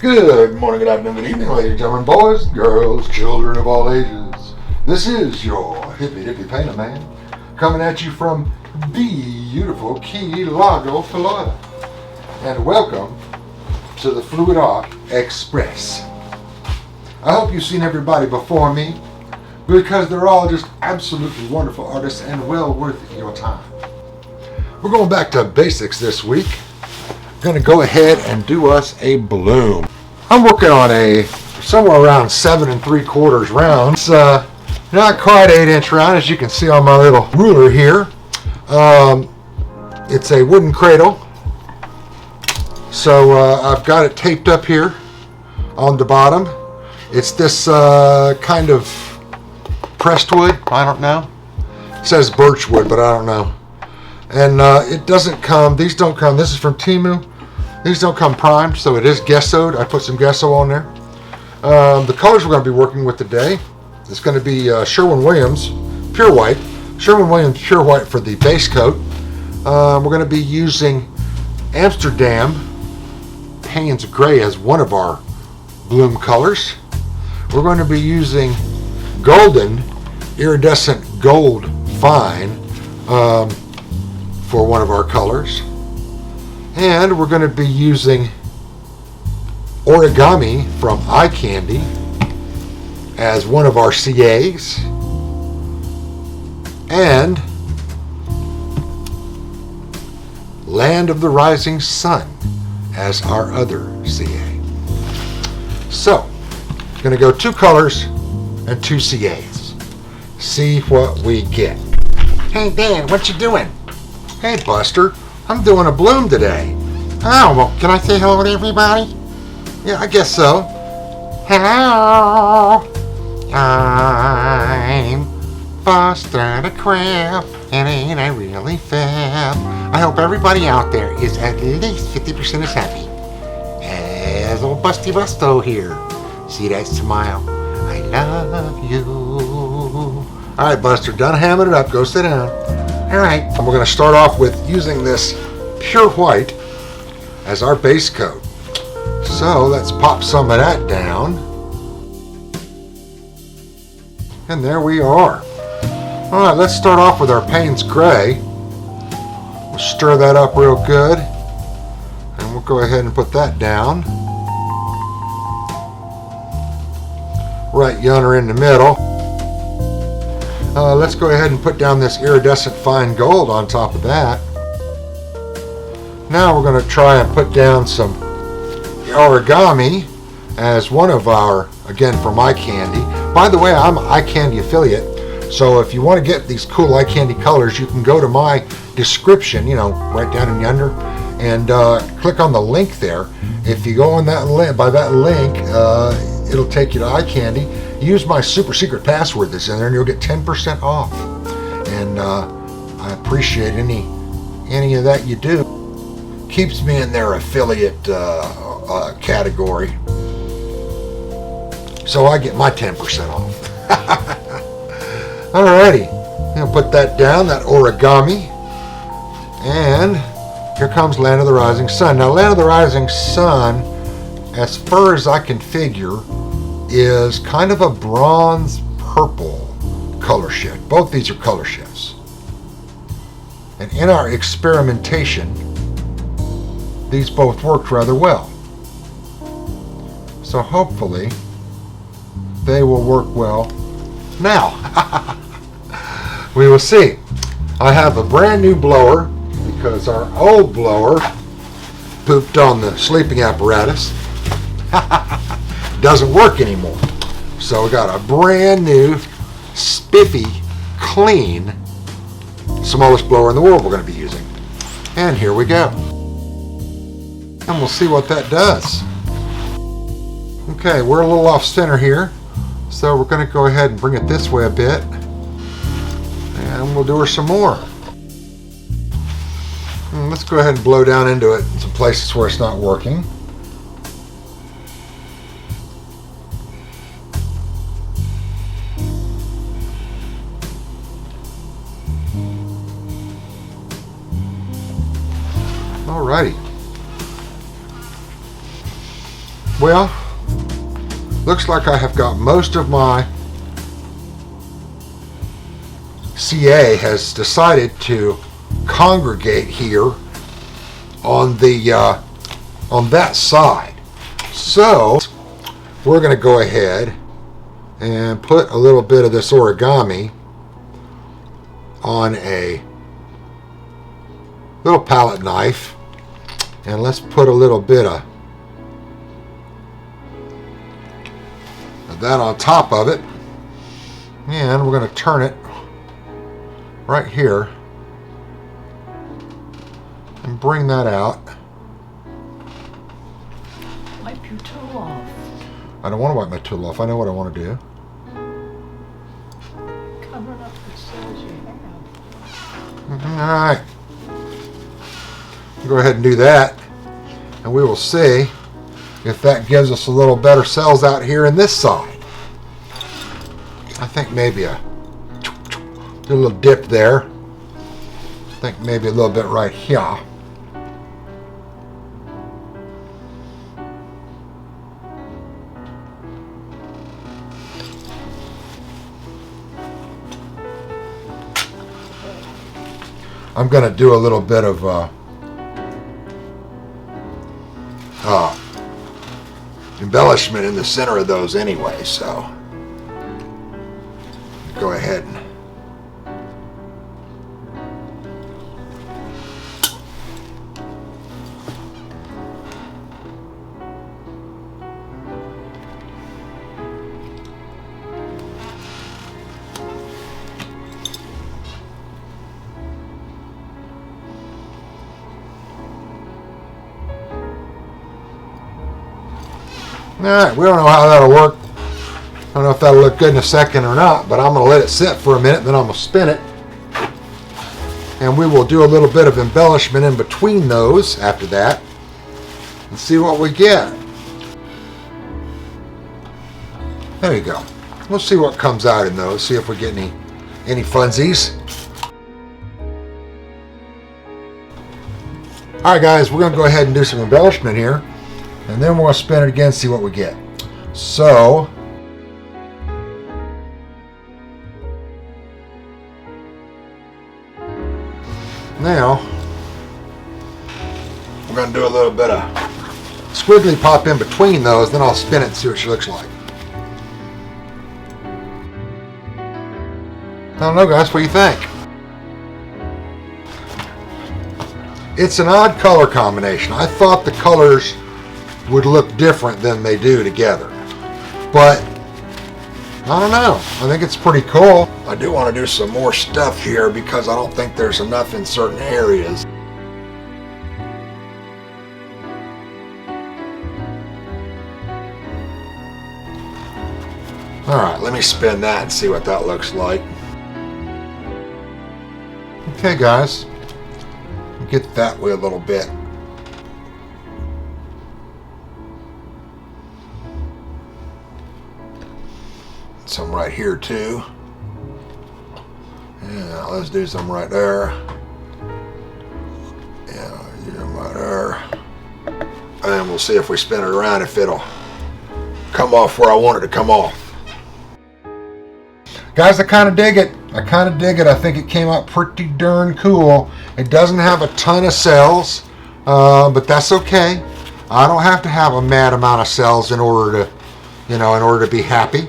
Good morning, good afternoon, good evening, ladies and gentlemen, boys, girls, children of all ages. This is your Hippydippypainerman coming at you from beautiful Key Largo, Florida. And welcome to the Fluid Art Express. I hope you've seen everybody before me because they're all just absolutely wonderful artists and well worth your time. We're going back to basics this week. Going to go ahead and do us a bloom. I'm working on a somewhere around 7 3/4 round. It's not quite 8-inch round, as you can see on my little ruler here. It's a wooden cradle, so I've got it taped up here on the bottom. It's this kind of pressed wood. I don't know. It says birch wood, but I don't know. And it doesn't come, these don't come, this is from Temu. These don't come primed, so it is gessoed. I put some gesso on there. The colors we're going to be working with today, it's going to be Sherwin-Williams Pure White. Sherwin-Williams Pure White for the base coat. We're going to be using Amsterdam Payne's Gray as one of our bloom colors. We're going to be using Golden Iridescent Gold Fine for one of our colors. And we're going to be using Origami from Eye Candy as one of our CAs. And Land of the Rising Sun as our other CA. So, going to go 2 colors and 2 CAs. See what we get. Hey Dan, what you doing? Hey Buster, I'm doing a bloom today. Oh, well, can I say hello to everybody? Yeah, I guess so. Hello. I'm Buster the Crab, and ain't I really fab? I hope everybody out there is at least 50% as happy as old Busty Busto here. See that smile? I love you. All right, Buster, done hamming it up. Go sit down. All right, and we're going to start off with using this pure white as our base coat. So let's pop some of that down. And there we are. All right, let's start off with our Payne's Gray. We'll stir that up real good. And we'll go ahead and put that down. Right yonder in the middle. Let's go ahead and put down this iridescent fine gold on top of that. Now we're going to try and put down some Origami as one of our, again from Eye Candy. By the way, I'm an Eye Candy affiliate, so if you want to get these cool Eye Candy colors, you can go to my description, right down in yonder, and click on the link there. If you go on that link, by that link, it'll take you to Eye Candy. Use my super secret password that's in there and you'll get 10% off. And I appreciate any of that you do. Keeps me in their affiliate category. So I get my 10% off. Alrighty. I'll put that down, that Origami. And here comes Land of the Rising Sun. Now Land of the Rising Sun, as far as I can figure, is kind of a bronze purple color shift. Both these are color shifts. And in our experimentation, these both worked rather well. So hopefully they will work well now. We will see. I have a brand new blower because our old blower pooped on the sleeping apparatus. Doesn't work anymore. So we got a brand new, spiffy, clean, smallest blower in the world we're going to be using. And here we go. And we'll see what that does. Okay, we're a little off center here. So we're going to go ahead and bring it this way a bit. And we'll do her some more. And let's go ahead and blow down into it in some places where it's not working. Alrighty. Well, looks like I have got most of my CA has decided to congregate here on the on that side. So we're going to go ahead and put a little bit of this origami on a little palette knife, and let's put a little bit of that on top of it, and we're going to turn it right here and bring that out. Wipe your tool off. I don't want to wipe my tool off. I know what I want to do. Covering up the cells you have. Alright. Go ahead and do that, and we will see if that gives us a little better cells out here in this side. I think maybe a little dip there. I think maybe a little bit right here. I'm going to do a little bit of embellishment in the center of those anyway, so go ahead and alright, we don't know how that'll work. I don't know if that'll look good in a second or not, but I'm going to let it sit for a minute, then I'm going to spin it. And we will do a little bit of embellishment in between those after that and see what we get. There you go. We'll see what comes out in those, see if we get any funsies. Alright guys, we're going to go ahead and do some embellishment here. And then we'll spin it again, see what we get. So, now, we're going to do a little bit of squiggly pop in between those, then I'll spin it and see what she looks like. I don't know guys, what do you think? It's an odd color combination. I thought the colors would look different than they do together, but I don't know. I think it's pretty cool. I do want to do some more stuff here because I don't think there's enough in certain areas. Alright, let me spin that and see what that looks like. Okay guys, get that way a little bit. Some right here too. Yeah, let's do some right there. Yeah, do them right there. And we'll see if we spin it around if it'll come off where I want it to come off. Guys, I kind of dig it. I think it came out pretty darn cool. It doesn't have a ton of cells, but that's okay. I don't have to have a mad amount of cells in order to be happy.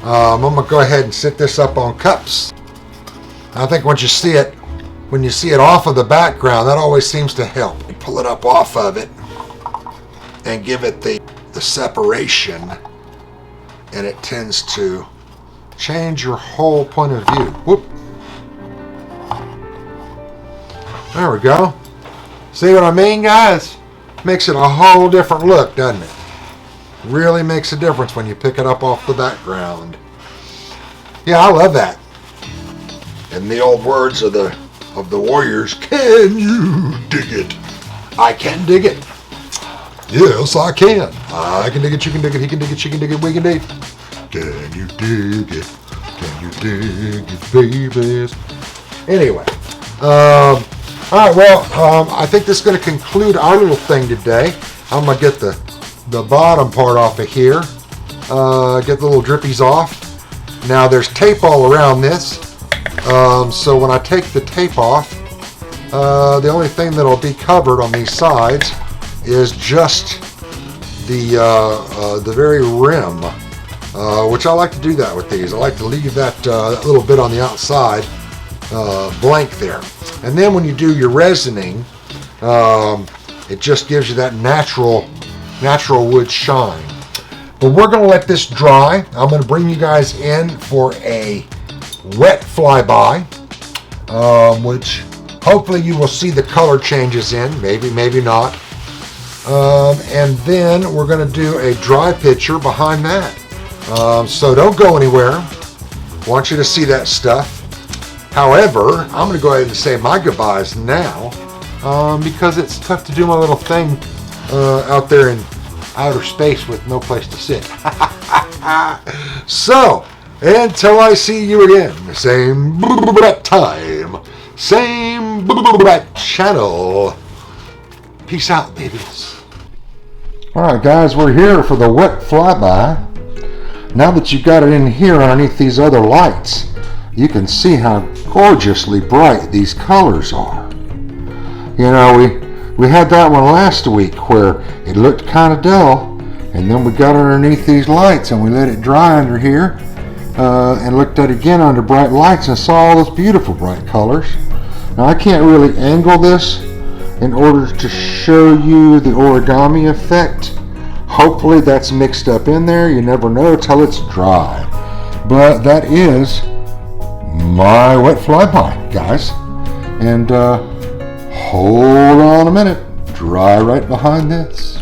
I'm going to go ahead and sit this up on cups. I think when you see it off of the background, that always seems to help. You pull it up off of it and give it the separation, and it tends to change your whole point of view. Whoop. There we go. See what I mean, guys? Makes it a whole different look, doesn't it? Really makes a difference when you pick it up off the background. Yeah, I love that. In the old words of the Warriors, can you dig it? I can dig it. Yes, I can. I can dig it, you can dig it, he can dig it, she can dig it, we can dig it. Can you dig it? Can you dig it, babies? Anyway, all right, well, I think this is going to conclude our little thing today. I'm going to get the the bottom part off of here. Get the little drippies off. Now there's tape all around this. So when I take the tape off, the only thing that'll be covered on these sides is just the very rim, which I like to do that with these. I like to leave that little bit on the outside blank there. And then when you do your resining, it just gives you that natural wood shine. But we're going to let this dry. I'm going to bring you guys in for a wet flyby, which hopefully you will see the color changes in. Maybe not. And then we're going to do a dry picture behind that. So don't go anywhere. I want you to see that stuff. However, I'm going to go ahead and say my goodbyes now, because it's tough to do my little thing out there in outer space with no place to sit. So, until I see you again, same time, same channel. Peace out, babies. Alright guys, we're here for the wet flyby. Now that you've got it in here underneath these other lights, you can see how gorgeously bright these colors are. You know, we had that one last week where it looked kind of dull, and then we got underneath these lights and we let it dry under here, and looked at it again under bright lights and saw all those beautiful bright colors. Now I can't really angle this in order to show you the origami effect. Hopefully that's mixed up in there. You never know till it's dry. But that is my wet flyby, guys. And hold on a minute. Dry right behind this.